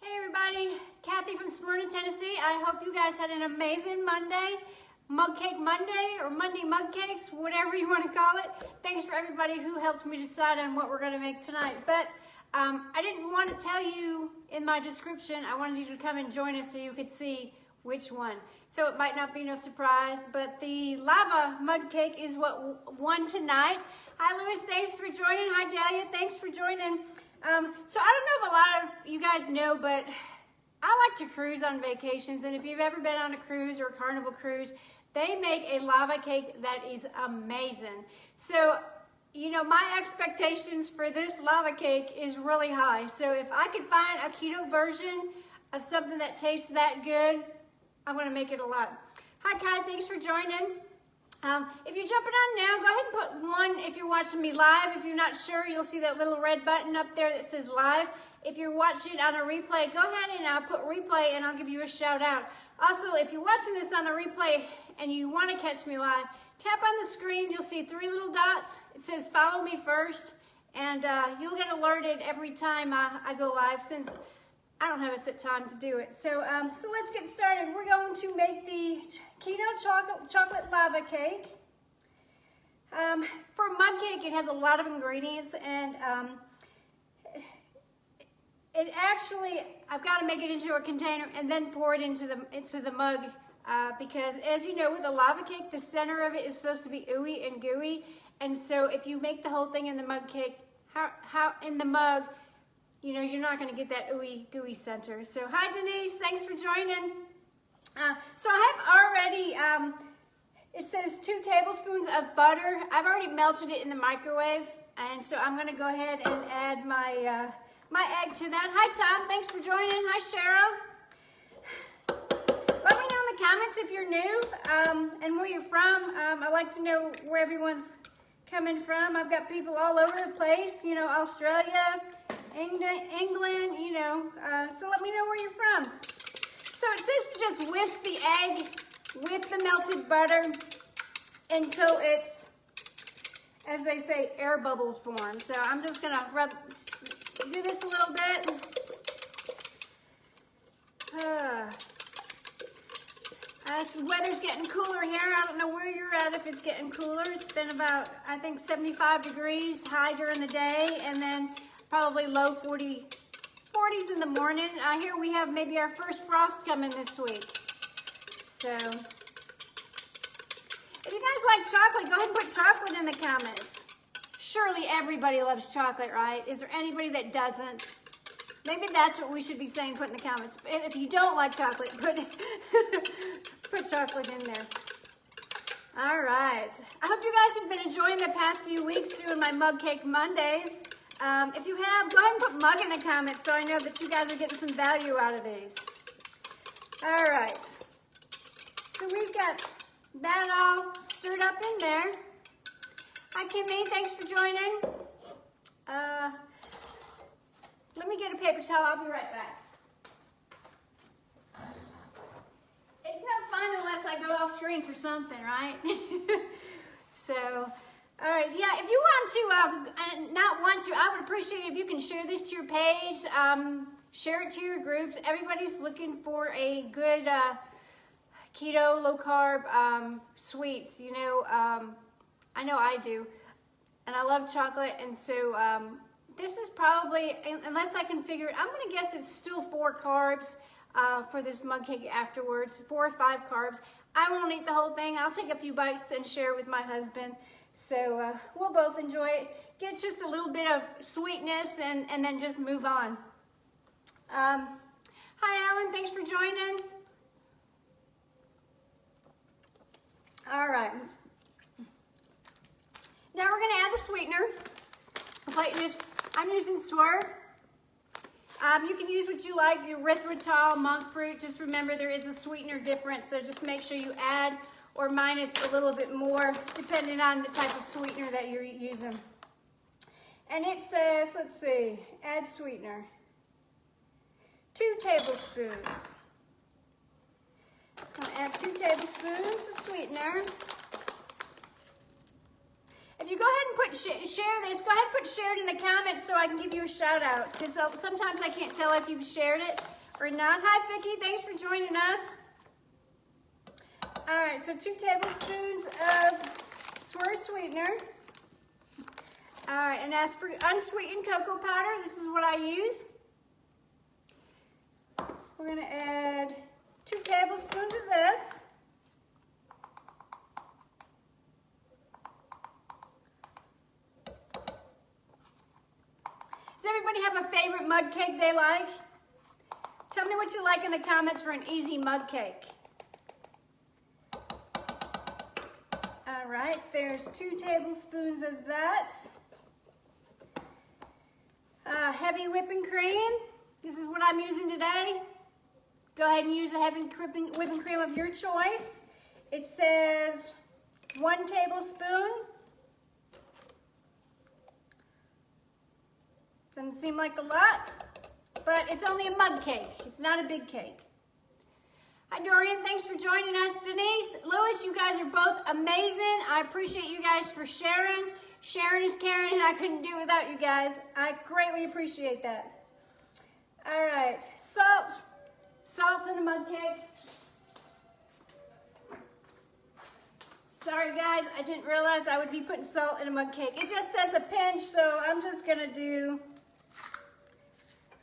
Hey everybody, Kathy from Smyrna, Tennessee. I hope you guys had an amazing Monday, Mug Cake Monday, or Monday Mug Cakes, whatever you want to call it. Thanks for everybody who helped me decide on what we're going to make tonight. But I didn't want to tell you in my description. I wanted you to come and join us so you could see which one. So it might not be no surprise, but the lava mud cake is what won tonight. Hi Louis, thanks for joining. Hi Dahlia, thanks for joining. So I don't know if a lot of you guys know, but I like to cruise on vacations, and if you've ever been on a cruise or a Carnival cruise, they make a lava cake that is amazing. So, you know, my expectations for this lava cake is really high. So if I could find a keto version of something that tastes that good, I'm going to make it a lot. Hi Kai, thanks for joining. If you're jumping on now, go ahead and put 1 if you're watching me live. If you're not sure, you'll see that little red button up there that says live. If you're watching on a replay, go ahead and put replay and I'll give you a shout out. Also, if you're watching this on a replay and you want to catch me live, tap on the screen. You'll see 3 little dots. It says follow me first, and you'll get alerted every time I go live, since I don't have a set time to do it. So let's get started. We're going to make the keto chocolate lava cake. For mug cake, it has a lot of ingredients, and it actually, I've got to make it into a container and then pour it into the mug, because as you know, with a lava cake, the center of it is supposed to be ooey and gooey, and so if you make the whole thing in the mug cake, how in the mug, you know, you're not going to get that ooey gooey center. So hi Denise, thanks for joining. So I have already, it says 2 tablespoons of butter. I've already melted it in the microwave, and so I'm going to go ahead and add my my egg to that. Hi Tom, thanks for joining. Hi Cheryl. Let me know in the comments if you're new and where you're from. I like to know where everyone's coming from. I've got people all over the place, you know, Australia, England, you know, so let me know where you're from. So it says to just whisk the egg with the melted butter until it's, as they say, air bubbles form. So I'm just gonna do this a little bit. Weather's getting cooler here. I don't know where you're at if it's getting cooler. It's been about, I think, 75 degrees high during the day, and then probably low 40s in the morning. Here we have maybe our first frost coming this week. So if you guys like chocolate, go ahead and put chocolate in the comments. Surely everybody loves chocolate, right? Is there anybody that doesn't? Maybe that's what we should be saying, put in the comments. If you don't like chocolate, put chocolate in there. All right. I hope you guys have been enjoying the past few weeks doing my Mug Cake Mondays. If you have, go ahead and put mug in the comments so I know that you guys are getting some value out of these. All right. So we've got that all stirred up in there. Hi Kimmy, thanks for joining. Let me get a paper towel, I'll be right back. It's not fun unless I go off screen for something, right? So, all right, yeah, if you want to, I would appreciate it if you can share this to your page, share it to your groups. Everybody's looking for a good keto, low carb sweets, you know. I know I do, and I love chocolate, and so this is probably, unless I can figure it, I'm going to guess it's still 4 carbs for this mug cake afterwards, 4 or 5 carbs. I won't eat the whole thing. I'll take a few bites and share with my husband, so we'll both enjoy it. Get just a little bit of sweetness and then just move on. Hi Alan, thanks for joining. All right. Now we're going to add the sweetener. I'm using Swerve. You can use what you like, your erythritol, monk fruit. Just remember there is a sweetener difference, so just make sure you add or minus a little bit more depending on the type of sweetener that you're using. And it says, let's see, add sweetener. 2 tablespoons. I'm going to add 2 tablespoons of sweetener. If you go ahead and put share this, go ahead and put shared in the comments so I can give you a shout out, because sometimes I can't tell if you've shared it. Renan, hi Vicki, thanks for joining us. All right, so 2 tablespoons of Swerve sweetener. All right, and as for unsweetened cocoa powder, this is what I use. We're gonna add 2 tablespoons of this. Does everybody have a favorite mud cake they like? Tell me what you like in the comments for an easy mud cake. All right, there's 2 tablespoons of that. Heavy whipping cream. This is what I'm using today. Go ahead and use the heavy whipping cream of your choice. It says 1 tablespoon. Doesn't seem like a lot, but it's only a mug cake. It's not a big cake. Hi Dorian, thanks for joining us. Denise, Lewis, you guys are both amazing. I appreciate you guys for sharing. Sharing is caring, and I couldn't do it without you guys. I greatly appreciate that. All right, salt. Salt in a mug cake. Sorry guys, I didn't realize I would be putting salt in a mug cake. It just says a pinch, so I'm just gonna do,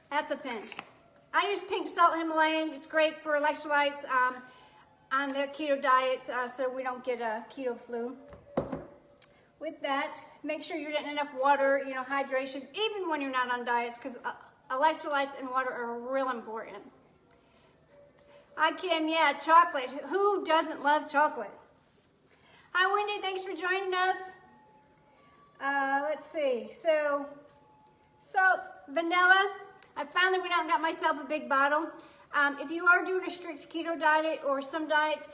that's a pinch. I use pink salt Himalayan. It's great for electrolytes on the keto diets, so we don't get a keto flu. With that, make sure you're getting enough water, you know, hydration, even when you're not on diets, because electrolytes and water are real important. Hi Kim, yeah, chocolate. Who doesn't love chocolate? Hi Wendy, thanks for joining us. Let's see, so salt, vanilla. I finally went out and got myself a big bottle. If you are doing a strict keto diet or some diets,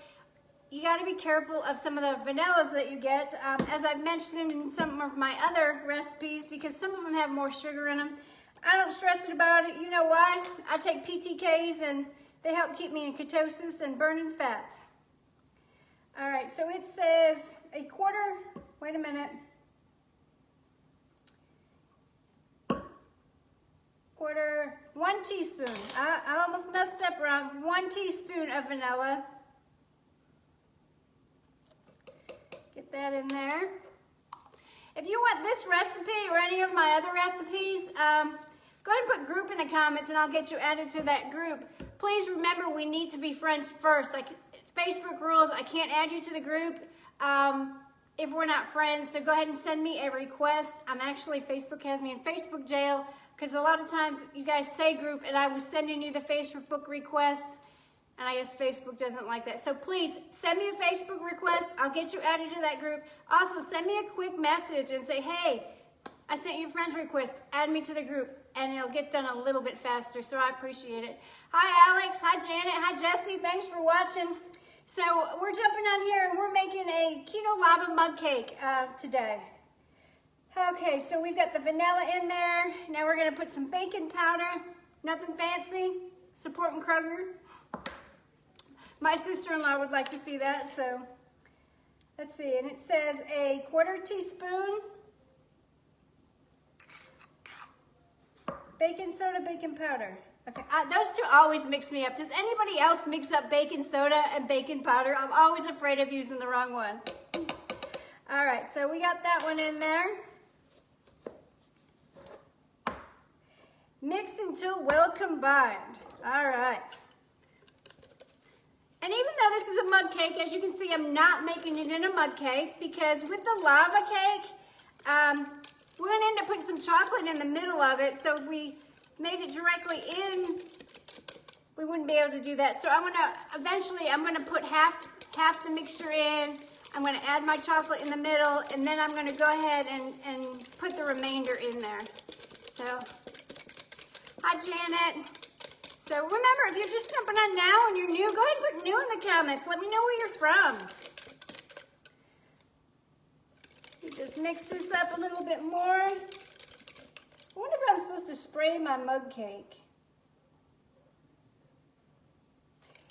you got to be careful of some of the vanillas that you get. As I've mentioned in some of my other recipes, because some of them have more sugar in them. I don't stress it about it. You know why? I take PTKs and they help keep me in ketosis and burning fat. All right, so it says a quarter, wait a minute. Quarter, 1 teaspoon. I almost messed up wrong. 1 teaspoon of vanilla. Get that in there. If you want this recipe or any of my other recipes, go ahead and put group in the comments and I'll get you added to that group. Please remember we need to be friends first. Like Facebook rules, I can't add you to the group if we're not friends. So go ahead and send me a request. Facebook has me in Facebook jail because a lot of times you guys say group and I was sending you the Facebook requests. And I guess Facebook doesn't like that. So please send me a Facebook request. I'll get you added to that group. Also, send me a quick message and say, hey, I sent you a friend's request. Add me to the group. And it'll get done a little bit faster. So I appreciate it. Hi, Alex. Hi, Janet. Hi, Jesse. Thanks for watching. So we're jumping on here and we're making a keto lava mug cake today. Okay, so we've got the vanilla in there. Now we're going to put some baking powder. Nothing fancy. Supporting Kroger. My sister-in-law would like to see that, so let's see. And it says a quarter teaspoon baking soda, baking powder. Okay, those two always mix me up. Does anybody else mix up baking soda and baking powder? I'm always afraid of using the wrong one. All right, so we got that one in there. Mix until well combined. All right. And even though this is a mug cake, as you can see, I'm not making it in a mug cake because with the lava cake, we're going to end up putting some chocolate in the middle of it. So if we made it directly in, we wouldn't be able to do that. So eventually I'm going to put half the mixture in. I'm going to add my chocolate in the middle, and then I'm going to go ahead and put the remainder in there. So, hi Janet. So remember, if you're just jumping on now and you're new, go ahead and put new in the comments. Let me know where you're from. You just mix this up a little bit more. I wonder if I'm supposed to spray my mug cake.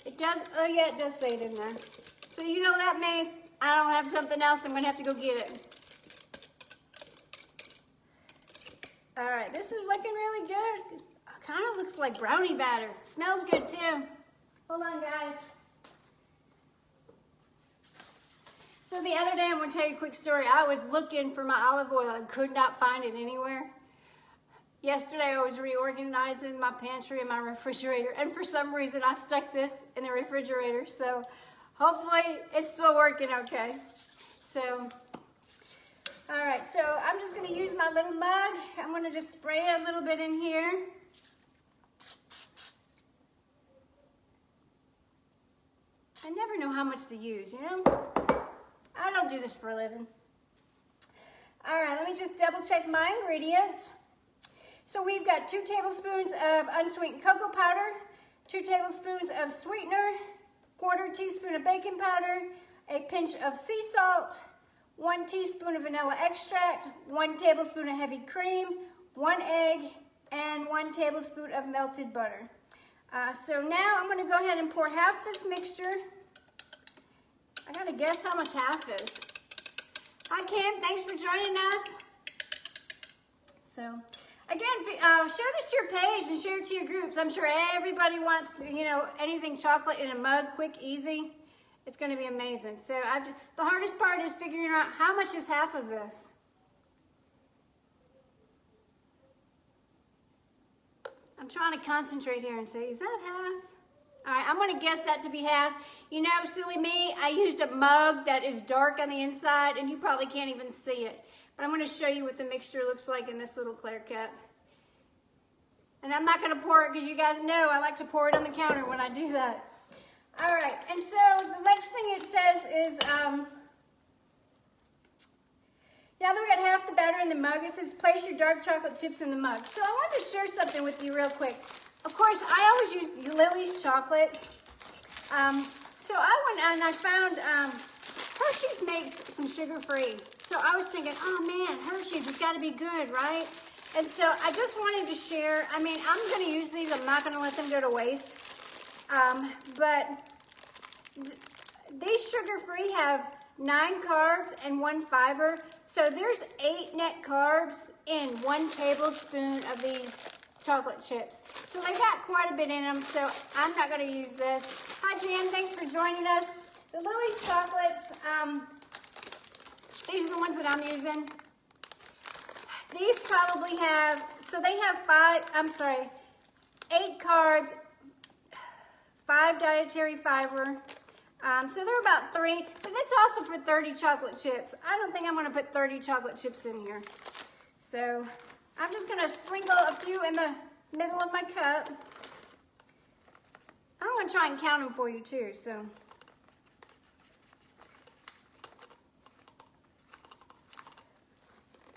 It does, oh yeah, it does say it in there. So you know what that means? I don't have something else, I'm gonna have to go get it. All right, this is looking really good. kind of looks like brownie batter. Smells good too. Hold on, guys. So the other day, I'm going to tell you a quick story. I was looking for my olive oil and could not find it anywhere. Yesterday, I was reorganizing my pantry and my refrigerator, and for some reason, I stuck this in the refrigerator. So hopefully, it's still working okay. So, all right. So I'm just going to use my little mug. I'm going to just spray it a little bit in here. I never know how much to use, you know? I don't do this for a living. All right, let me just double check my ingredients. So we've got 2 tablespoons of unsweetened cocoa powder, 2 tablespoons of sweetener, 1/4 teaspoon of baking powder, a pinch of sea salt, 1 teaspoon of vanilla extract, 1 tablespoon of heavy cream, 1 egg, and 1 tablespoon of melted butter. So now I'm going to go ahead and pour half this mixture. I got to guess how much half is. Hi, Kim. Thanks for joining us. So, again, share this to your page and share it to your groups. I'm sure everybody wants to, you know, anything chocolate in a mug, quick, easy. It's going to be amazing. So, the hardest part is figuring out how much is half of this. I'm trying to concentrate here and say, is that half? All right, I'm going to guess that to be half. You know, silly me, I used a mug that is dark on the inside, and you probably can't even see it. But I'm going to show you what the mixture looks like in this little clear cup. And I'm not going to pour it because you guys know I like to pour it on the counter when I do that. All right, and so the next thing it says is, now that we got half the batter in the mug, it says place your dark chocolate chips in the mug. So I wanted to share something with you real quick. Of course, I always use Lily's chocolates. So I went and I found Hershey's makes some sugar-free. So I was thinking, oh man, Hershey's, it's got to be good, right? And so I just wanted to share. I mean, I'm going to use these. I'm not going to let them go to waste. But these sugar-free have 9 carbs and 1 fiber. So there's 8 net carbs in 1 tablespoon of these chocolate chips. So they got quite a bit in them, so I'm not going to use this. Hi, Jan. Thanks for joining us. The Lily's chocolates, these are the ones that I'm using. These probably have, so they have 8 carbs, 5 dietary fiber. So they're about 3, but that's also for 30 chocolate chips. I don't think I'm going to put 30 chocolate chips in here. So I'm just going to sprinkle a few in the middle of my cup. I'm going to try and count them for you too. So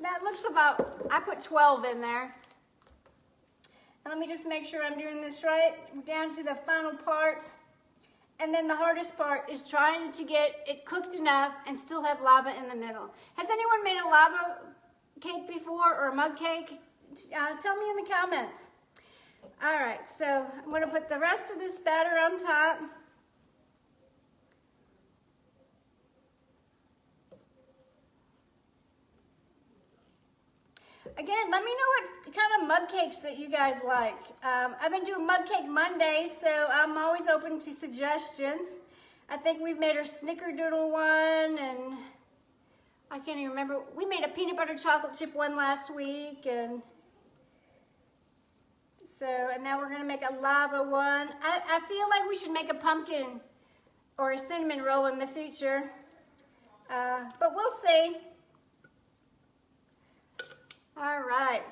that looks about, I put 12 in there. And let me just make sure I'm doing this right. Down to the final part. And then the hardest part is trying to get it cooked enough and still have lava in the middle. Has anyone made a lava cake before or a mug cake? Tell me in the comments. All right, so I'm going to put the rest of this batter on top. Again, let me know what kind of mug cakes that you guys like. I've been doing Mug Cake Monday, so I'm always open to suggestions. I think we've made our snickerdoodle one, and I can't even remember. We made a peanut butter chocolate chip one last week, and now we're gonna make a lava one. I feel like we should make a pumpkin or a cinnamon roll in the future, but we'll see. All right.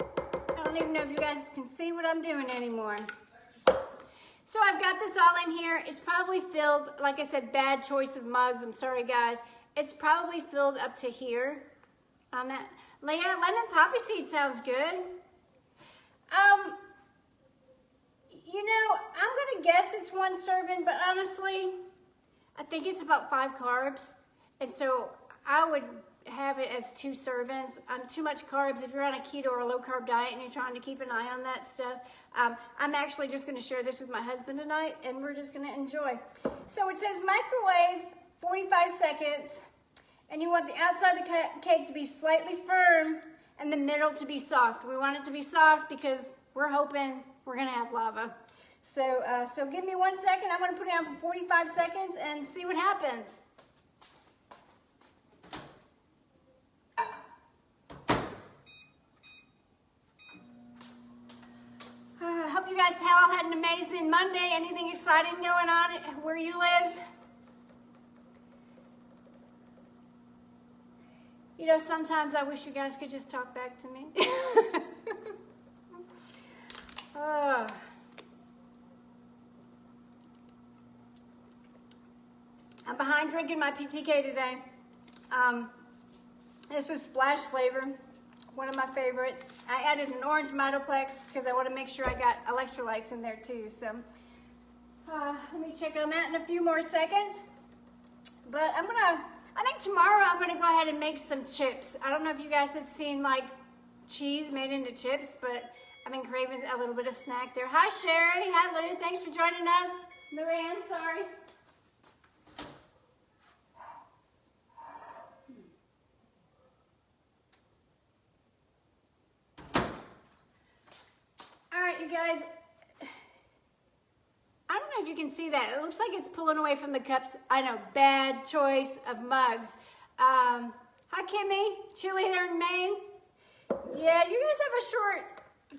I don't even know if you guys can see what I'm doing anymore. So I've got this all in here. It's probably filled, like I said, bad choice of mugs. I'm sorry, guys. It's probably filled up to here on that. Leah, lemon poppy seed sounds good. You know, I'm gonna guess it's 1 serving, but honestly, I think it's about 5 carbs. And so I would have it as 2 servings. Too much carbs if you're on a keto or a low carb diet and you're trying to keep an eye on that stuff. I'm actually just gonna share this with my husband tonight, and we're just gonna enjoy. So it says microwave 45 seconds. And you want the outside of the cake to be slightly firm and the middle to be soft. We want it to be soft because we're hoping we're gonna have lava. So, so give me 1 second. I'm gonna put it on for 45 seconds and see what happens. I hope you guys all had an amazing Monday. Anything exciting going on where you live? You know, sometimes I wish you guys could just talk back to me. I'm behind drinking my PTK today. This was splash flavor, one of my favorites. I added an orange Mitoplex because I want to make sure I got electrolytes in there too. So let me check on that in a few more seconds. But I think tomorrow I'm gonna go ahead and make some chips. I don't know if you guys have seen like cheese made into chips, but I've been craving a little bit of snack there. Hi Sherry, hi Lou, thanks for joining us. Luann, sorry. All right, you guys. I don't know if you can see that. It looks like it's pulling away from the cups. I know, bad choice of mugs. Hi, Kimmy. Chilly there in Maine. Yeah, you guys have a short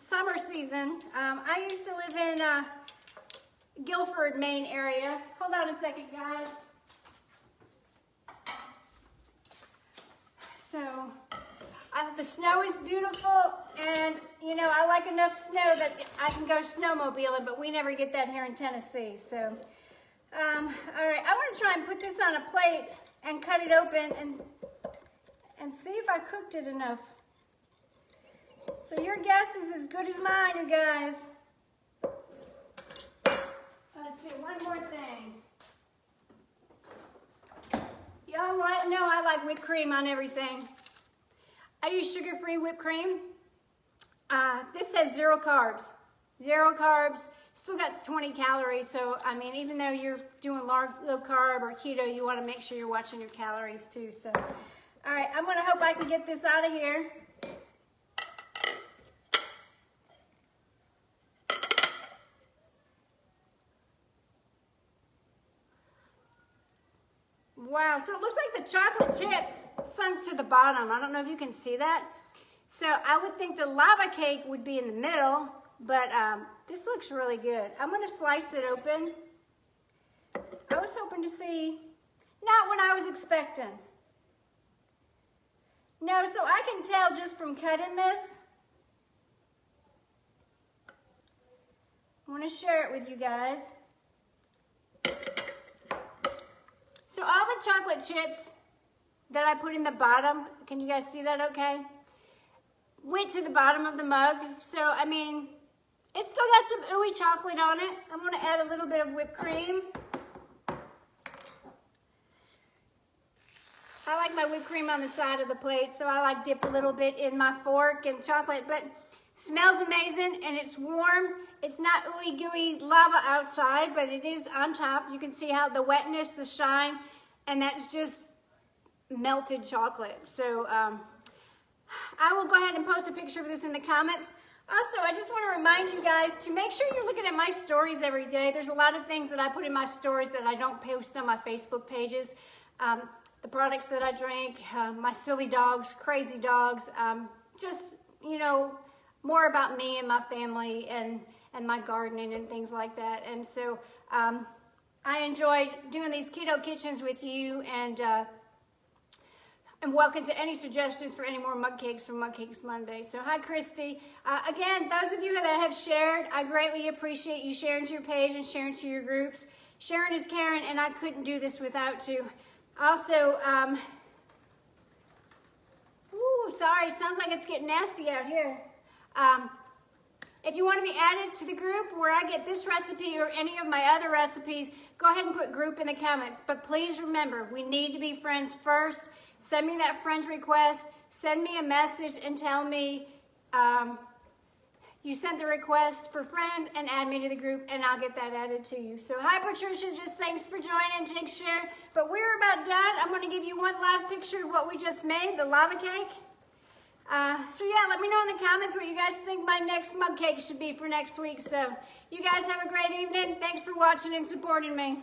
summer season. I used to live in Guilford, Maine area. Hold on a second, guys. So, the snow is beautiful, and you know, I like enough snow that I can go snowmobiling, but we never get that here in Tennessee. So, all right, I'm gonna try and put this on a plate and cut it open and see if I cooked it enough. So your guess is as good as mine, you guys. Let's see, one more thing. Y'all know I like whipped cream on everything. I use sugar-free whipped cream. This has 0 carbs. 0 carbs, still got 20 calories. So, I mean, even though you're doing low carb or keto, you want to make sure you're watching your calories too. So, all right, I'm gonna hope I can get this out of here. Wow, so it looks like the chocolate chips sunk to the bottom. I don't know if you can see that. So I would think the lava cake would be in the middle, but this looks really good. I'm gonna slice it open. I was hoping to see, not what I was expecting. No, so I can tell just from cutting this. I wanna share it with you guys. So all the chocolate chips that I put in the bottom, can you guys see that okay? Went to the bottom of the mug. So, I mean, it's still got some ooey chocolate on it. I'm gonna add a little bit of whipped cream. I like my whipped cream on the side of the plate, so I like dip a little bit in my fork and chocolate, but smells amazing and it's warm. It's not ooey gooey lava outside, but it is on top. You can see how the wetness, the shine, and that's just melted chocolate. So I will go ahead and post a picture of this in the comments. Also, I just want to remind you guys to make sure you're looking at my stories every day. There's a lot of things that I put in my stories that I don't post on my Facebook pages. The products that I drink, my silly dogs, crazy dogs, just, you know, more about me and my family and my gardening and things like that. And so I enjoy doing these keto kitchens with you, and welcome to any suggestions for any more mug cakes from Mug Cakes Monday. So hi, Christy. Again, those of you that have shared, I greatly appreciate you sharing to your page and sharing to your groups. Sharon is Karen, and I couldn't do this without you. Also, ooh, sorry, it sounds like it's getting nasty out here. If you want to be added to the group where I get this recipe or any of my other recipes, go ahead and put group in the comments. But please remember, we need to be friends first. Send me that friends request. Send me a message and tell me You sent the request for friends and add me to the group, and I'll get that added to you. So hi, Patricia, just thanks for joining, Jake Share. But we're about done. I'm gonna give you one live picture of what we just made, the lava cake. So yeah, let me know in the comments what you guys think my next mug cake should be for next week. So you guys have a great evening. Thanks for watching and supporting me.